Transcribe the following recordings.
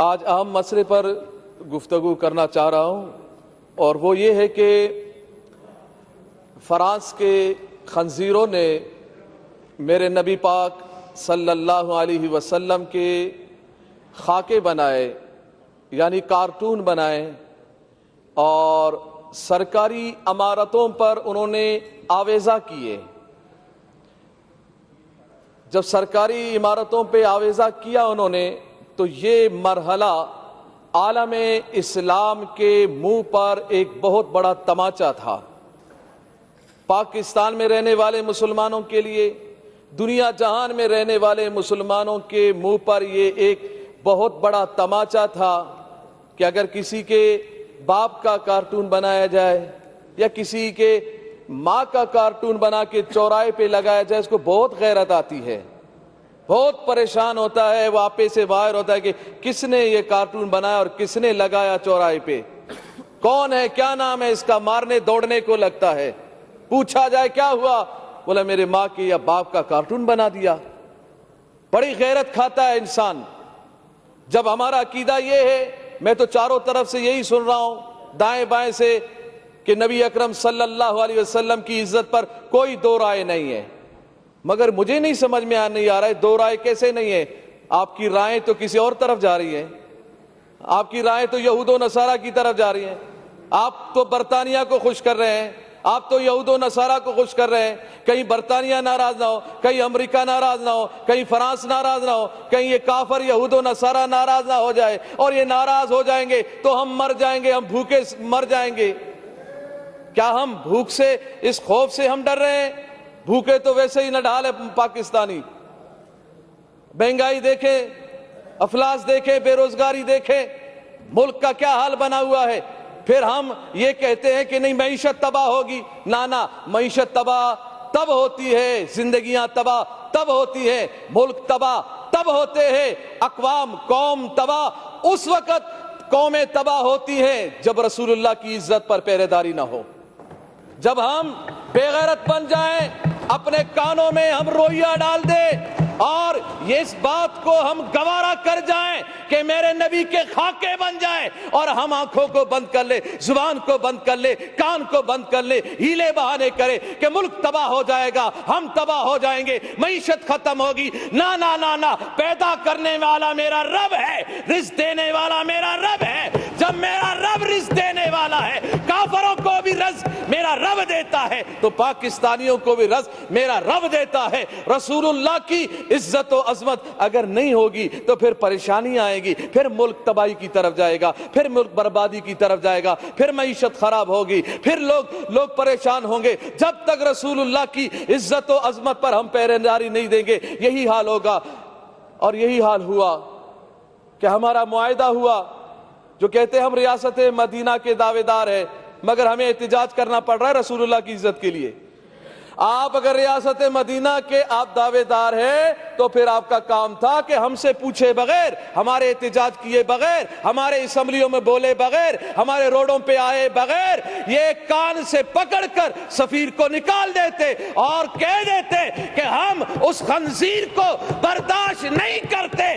آج اہم مسئلے پر گفتگو کرنا چاہ رہا ہوں اور وہ یہ ہے کہ فرانس کے خنزیروں نے میرے نبی پاک صلی اللہ علیہ وسلم کے خاکے بنائے، یعنی کارٹون بنائے، اور سرکاری عمارتوں پر انہوں نے آویزہ کیے۔ جب سرکاری عمارتوں پہ آویزہ کیا انہوں نے تو یہ مرحلہ عالم اسلام کے منہ پر ایک بہت بڑا تماچا تھا۔ پاکستان میں رہنے والے مسلمانوں کے لیے، دنیا جہان میں رہنے والے مسلمانوں کے منہ پر یہ ایک بہت بڑا تماچا تھا کہ اگر کسی کے باپ کا کارٹون بنایا جائے یا کسی کے ماں کا کارٹون بنا کے چوراہے پہ لگایا جائے، اس کو بہت غیرت آتی ہے، بہت پریشان ہوتا ہے، وہ آپے سے باہر ہوتا ہے کہ کس نے یہ کارٹون بنایا اور کس نے لگایا چوراہے پہ، کون ہے، کیا نام ہے اس کا، مارنے دوڑنے کو لگتا ہے۔ پوچھا جائے کیا ہوا، بولا میرے ماں کی یا باپ کا کارٹون بنا دیا۔ بڑی غیرت کھاتا ہے انسان۔ جب ہمارا عقیدہ یہ ہے، میں تو چاروں طرف سے یہی سن رہا ہوں دائیں بائیں سے کہ نبی اکرم صلی اللہ علیہ وسلم کی عزت پر کوئی دو رائے نہیں ہے، مگر مجھے نہیں سمجھ میں نہیں آ رہا ہے دو رائے کیسے نہیں ہے۔ آپ کی رائیں تو کسی اور طرف جا رہی ہیں، آپ کی رائیں تو یہود و نصارہ کی طرف جا رہی ہیں۔ آپ تو برطانیہ کو خوش کر رہے ہیں، آپ تو یہود و نصارہ کو خوش کر رہے ہیں۔ کہیں برطانیہ ناراض نہ ہو، کہیں امریکہ ناراض نہ ہو، کہیں فرانس ناراض نہ ہو، کہیں یہ کافر یہود و نصارہ ناراض نہ ہو جائے، اور یہ ناراض ہو جائیں گے تو ہم مر جائیں گے، ہم بھوکے مر جائیں گے۔ کیا ہم بھوک سے، اس خوف سے ہم ڈر رہے ہیں؟ بھوکے تو ویسے ہی نہ ڈھال ہے پاکستانی۔ مہنگائی دیکھیں، افلاس دیکھیں، بے روزگاری دیکھیں، ملک کا کیا حال بنا ہوا ہے۔ پھر ہم یہ کہتے ہیں کہ نہیں معیشت تباہ ہوگی۔ نہ، معیشت تباہ تب ہوتی ہے، زندگیاں تباہ تب ہوتی ہے، ملک تباہ تب ہوتے ہیں، اقوام قوم تباہ اس وقت قومیں تباہ ہوتی ہیں جب رسول اللہ کی عزت پر پہرے داری نہ ہو، جب ہم بے غیرت بن جائیں، اپنے کانوں میں ہم روئیہ ڈال دیں اور اس بات کو ہم گوارا کر جائیں کہ میرے نبی کے خاکے بن جائیں، اور ہم آنکھوں کو بند کر لے، زبان کو بند کر لے، کان کو بند کر لے، ہیلے بہانے کرے کہ ملک تباہ ہو جائے گا، ہم تباہ ہو جائیں گے، معیشت ختم ہوگی۔ نہ، پیدا کرنے والا میرا رب ہے، رزق دینے والا میرا رب ہے۔ جب میرا رب رزق دینے والا ہے، کافروں کو بھی رزق میرا رب دیتا ہے، تو پاکستانیوں کو بھی رزق میرا رب دیتا ہے۔ رسول اللہ کی عزت و عظمت اگر نہیں ہوگی تو پھر پریشانی آئے گی، پھر ملک تباہی کی طرف جائے گا، پھر ملک بربادی کی طرف جائے گا، پھر معیشت خراب ہوگی، پھر لوگ پریشان ہوں گے۔ جب تک رسول اللہ کی عزت و عظمت پر ہم پہرے داری نہیں دیں گے، یہی حال ہوگا۔ اور یہی حال ہوا کہ ہمارا معاہدہ ہوا، جو کہتے ہیں ہم ریاست مدینہ کے دعوے دار ہیں، مگر ہمیں احتجاج کرنا پڑ رہا ہے رسول اللہ کی عزت کے لیے۔ آپ اگر ریاست مدینہ کے آپ دعوے دار ہیں تو پھر آپ کا کام تھا کہ ہم سے پوچھے بغیر، ہمارے احتجاج کیے بغیر، ہمارے اسمبلیوں میں بولے بغیر، ہمارے روڈوں پہ آئے بغیر، یہ کان سے پکڑ کر سفیر کو نکال دیتے اور کہہ دیتے کہ ہم اس خنزیر کو برداشت نہیں کرتے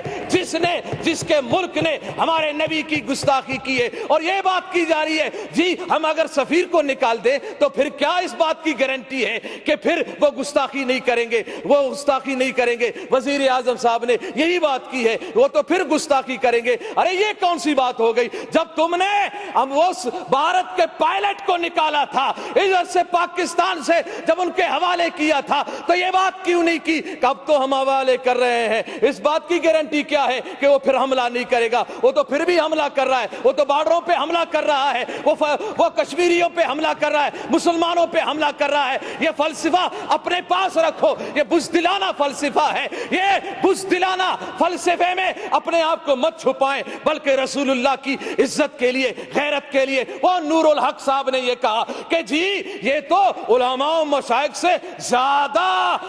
جس کے ملک نے ہمارے نبی کی گستاخی کی ہے۔ اور یہ بات کی جا رہی ہے جی ہم اگر سفیر کو نکال دیں تو پھر کیا اس بات کی گارنٹی ہے کہ پھر وہ گستاخی نہیں کریں گے، وہ گستاخی نہیں کریں گے۔ وزیر اعظم صاحب نے یہی بات کی ہے، وہ تو پھر گستاخی کریں گے۔ ارے یہ کون سی بات ہو گئی؟ جب تم نے اس بھارت کے پائلٹ کو نکالا تھا ادھر سے پاکستان سے، جب ان کے حوالے کیا تھا تو یہ بات کیوں نہیں کی کہ اب تو ہم حوالے کر رہے ہیں؟ اس بات کی گارنٹی کیا ہے کہ وہ پھر حملہ نہیں کرے گا؟ وہ تو پھر بھی حملہ کر رہا ہے، وہ تو بارڈروں پہ حملہ کر رہا ہے، وہ کشمیریوں پہ حملہ کر رہا ہے، مسلمانوں پہ حملہ کر رہا ہے۔ یہ فلسفہ اپنے پاس رکھو، یہ بزدلانہ فلسفہ ہے۔ یہ بزدلانہ فلسفے میں اپنے آپ کو مت چھپائیں، بلکہ رسول اللہ کی عزت کے لیے، غیرت کے لیے۔ وہ نور الحق صاحب نے یہ کہا کہ جی یہ تو علماء و مشائخ سے زیادہ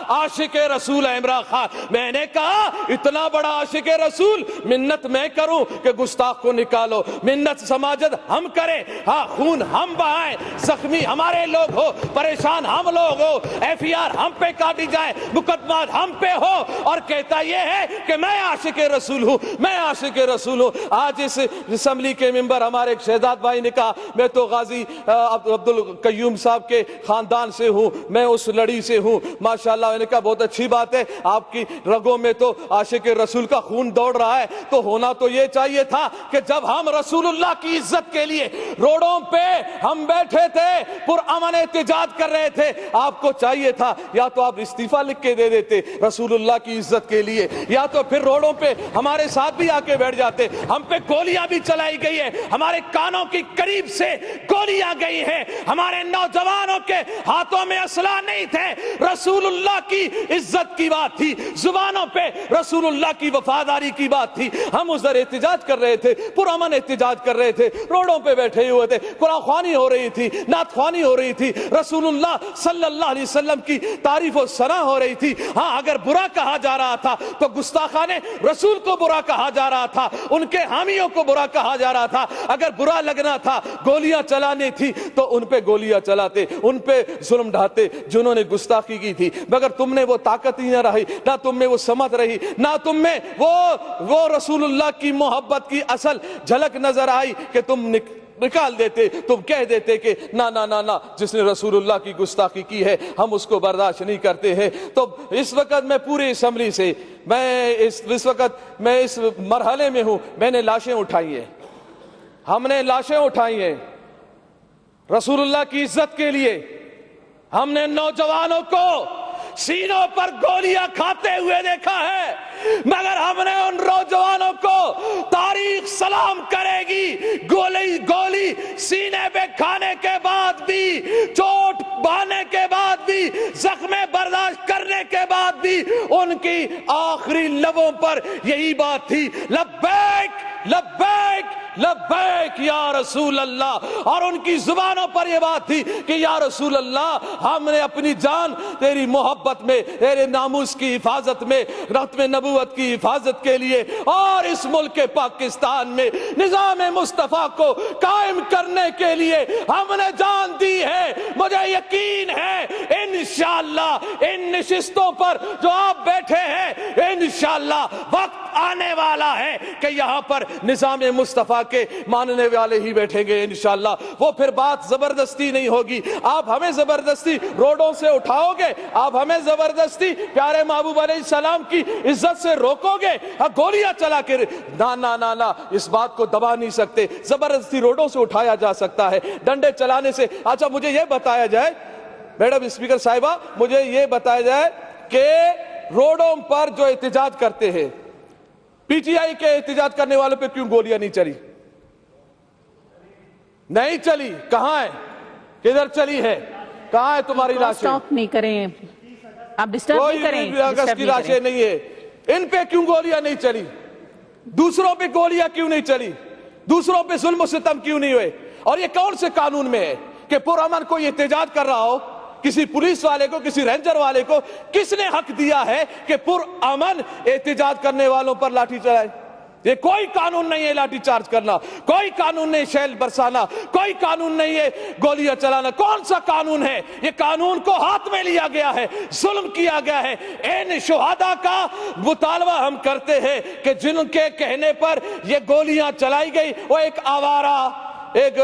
عاشق رسول ہے عمران خان۔ میں نے کہا اتنا بڑا عاشق رسول منت میں کروں کہ گستاخ کو نکالو، منت سماجت ہم کریں، ہاں خون ہم بہائیں، زخمی ہمارے لوگ ہو، پریشان ہم لوگ ہو، FIR ہم پہ کاٹی جائے, مقدمات ہم پہ ہو, اور کہتا یہ ہے کہ میں عاشق رسول ہوں, میں عاشق رسول ہوں. آج اس اسمبلی کے ممبر ہمارے ایک شہزاد بھائی نے کہا میں تو غازی عبد القیوم صاحب کے خاندان سے ہوں, میں اس لڑی سے ہوں. ماشاءاللہ, میں نے کہا بہت اچھی بات ہے, آپ کی رگوں میں تو عاشق رسول کا خون دوڑ رہا ہے. تو ہونا تو یہ چاہیے تھا کہ جب ہم رسول اللہ کی عزت کے لیے روڈوں پہ ہم بیٹھے تھے, پرامن احتجاج کر رہے تھے, آپ کو چاہیے تھا یا تو آپ استعفیٰ لکھ کے دے دیتے رسول اللہ کی عزت کے لیے, یا تو پھر روڈوں پہ ہمارے ساتھ بھی آ کے بیٹھ جاتے. ہم پہ گولیاں بھی چلائی گئی ہے, ہمارے کانوں کی قریب سے گولیاں گئی ہیں, ہمارے نوجوانوں کے ہاتھوں میں اسلحہ نہیں تھے. رسول اللہ کی عزت کی بات تھی, زبانوں پہ رسول اللہ کی وفاداری کی بات تھی. ہم ادھر احتجاج کر رہے تھے, پرامن احتجاج کر رہے تھے, روڈوں پہ بیٹھے ہوئے تھے, قرآن خوانی ہو رہی تھی, نعت خوانی ہو رہی تھی, رسول اللہ صلی اللہ علیہ وسلم کی تعریف و ثنا ہو رہی تھی. ہاں, اگر برا کہا جا رہا تھا تو گستاخان رسول کو برا کہا جا رہا تھا, ان کے حامیوں کو برا کہا جا رہا تھا. اگر برا لگنا تھا, گولیاں چلانی تھی تو ان پہ گولیاں چلاتے, ان پہ ظلم ڈھاتے جنہوں نے گستاخی کی تھی. مگر تم نے وہ طاقت ہی نہ رہی, نہ تم میں وہ سمت رہی, نہ تم میں وہ رسول اللہ کی محبت کی اصل جھلک نظر آئی کہ تم نکال دیتے, تم کہہ دیتے کہ نا نا نا نا, جس نے رسول اللہ کی گستاخی کی ہے ہم اس کو برداشت نہیں کرتے ہیں. تو اس وقت میں پوری اسمبلی سے اس وقت میں اس مرحلے میں ہوں, میں نے لاشیں اٹھائی ہیں, ہم نے لاشیں اٹھائی ہیں رسول اللہ کی عزت کے لیے. ہم نے نوجوانوں کو سینوں پر گولیاں کھاتے ہوئے دیکھا ہے, مگر ہم نے ان نوجوانوں کو تاریخ سلام کرے گی, گولی سینے پہ کھانے کے بعد بھی, چوٹ بہانے کے بعد بھی, زخم برداشت کرنے کے بعد بھی ان کی آخری لبوں پر یہی بات تھی, لبیک لبیک لبیک یا رسول اللہ. اور ان کی زبانوں پر یہ بات تھی کہ یا رسول اللہ, ہم نے اپنی جان تیری محبت میں, تیرے ناموس کی حفاظت میں, ختم نبوت کی حفاظت کے لیے اور اس ملک پاکستان میں نظام مصطفیٰ کو قائم کرنے کے لیے ہم نے جان دی ہے. مجھے یقین ہے انشاءاللہ ان نشستوں پر جو آپ بیٹھے ہیں, انشاءاللہ وقت آنے والا ہے کہ یہاں پر نظام مصطفیٰ کے ماننے والے ہی بیٹھیں گے انشاءاللہ. وہ پھر بات زبردستی نہیں ہوگی, آپ ہمیں زبردستی روڈوں سے اٹھاؤ گے, آپ ہمیں زبردستی پیارے محبوب علیہ السلام کی عزت سے روکو گے, گولیاں چلا کے نا نا نا نا, اس بات کو دبا نہیں سکتے. زبردستی روڈوں سے اٹھایا جا سکتا ہے, ڈنڈے چلانے سے. اچھا, مجھے یہ بتایا جائے میڈم اسپیکر صاحبہ, مجھے یہ بتایا جائے کہ روڈوں پر جو احتجاج کرتے ہیں, PTI کے احتجاج کرنے والوں پہ کیوں گولیاں نہیں چلی؟ نہیں چلی, کہاں ہے, کدھر چلی ہے, کہاں ہے تمہاری لاشیں؟ سٹاپ نہیں کریں, آپ ڈسٹرب نہیں کریں. کوئی اگست کی لاشیں نہیں ہے, ان پہ کیوں گولیاں نہیں چلی؟ دوسروں پہ گولیاں کیوں نہیں چلی؟ دوسروں پہ ظلم و ستم کیوں نہیں ہوئے؟ اور یہ کون سے قانون میں ہے کہ پرامن کوئی احتجاج کر رہا ہو, کسی پولیس والے کو, کسی رینجر والے کو کس نے حق دیا ہے کہ پرامن احتجاج کرنے والوں پر لاٹھی چلائے؟ یہ کوئی قانون نہیں ہے لاٹھی چارج کرنا, کوئی قانون نہیں شیل برسانا, کوئی قانون نہیں ہے گولیاں چلانا. کون سا قانون ہے؟ یہ قانون کو ہاتھ میں لیا گیا ہے, ظلم کیا گیا ہے. ان شہداء کا مطالبہ ہم کرتے ہیں کہ جن کے کہنے پر یہ گولیاں چلائی گئی, وہ ایک آوارہ, ایک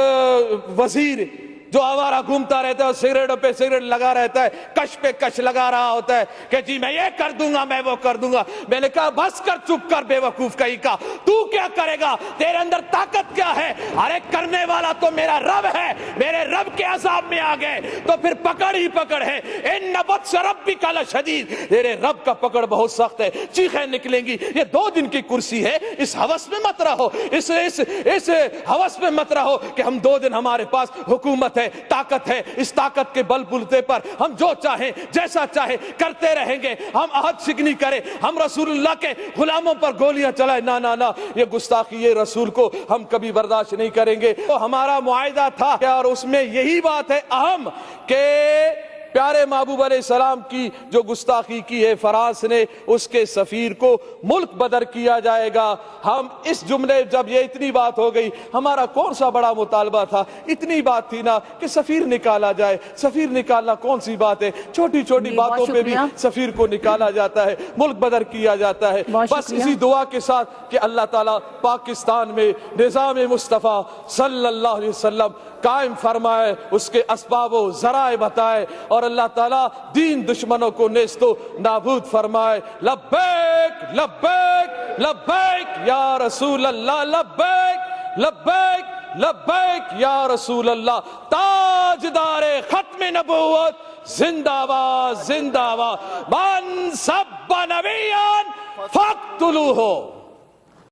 وزیر جو آوارہ گھومتا رہتا ہے, سگریٹوں پہ سگریٹ لگا رہتا ہے, کش پہ کش لگا رہا ہوتا ہے کہ جی میں یہ کر دوں گا, میں وہ کر دوں گا. میں نے کہا بس کر, چپ کر بے وقوف کہیں کا, تو کیا کرے گا, تیرے اندر طاقت کیا ہے؟ ارے کرنے والا تو میرا رب ہے, میرے رب کے عذاب میں آ گئے تو پھر پکڑ ہی پکڑ ہے. ان بطش ربک لشدید, تیرے رب کا پکڑ بہت سخت ہے, چیخیں نکلیں گی. یہ 2 دن کی کرسی ہے, اس ہوس میں مت رہو, اس ہوس میں مت رہو کہ ہم 2 دن ہمارے پاس حکومت ہے, طاقت ہے, اس طاقت کے بل بلتے پر ہم جو چاہیں جیسا چاہے کرتے رہیں گے. ہم عہد شکنی کریں, ہم رسول اللہ کے غلاموں پر گولیاں چلائیں, نا نا نا, یہ گستاخی یہ رسول کو ہم کبھی برداشت نہیں کریں گے. تو ہمارا معاہدہ تھا اور اس میں یہی بات ہے اہم کہ پیارے محبوب علیہ السلام کی جو گستاخی کی ہے فرانس نے، اس کے سفیر کو ملک بدر کیا جائے گا۔ ہم اس جملے جب یہ اتنی بات ہو گئی، ہمارا کون سا بڑا مطالبہ تھا؟ اتنی بات تھی نا کہ سفیر نکالا جائے۔ سفیر نکالنا کون سی بات ہے؟ چھوٹی چھوٹی باتوں پہ بھی سفیر کو نکالا جاتا ہے، ملک بدر کیا جاتا ہے۔ بس اسی دعا کے ساتھ کہ اللہ تعالیٰ پاکستان میں نظام مصطفیٰ صلی اللہ علیہ وسلم قائم فرمائے، اس کے اسباب و ذرائع بتائے، اور اللہ تعالیٰ دین دشمنوں کو نیست و نابود فرمائے۔ لبیک لبیک لبیک یا رسول اللہ، لبیک لبیک لبیک یا رسول اللہ۔ تاجدار ختم نبوت زندہ باد زندہ باد، من سب نبیان فاقتلوہ۔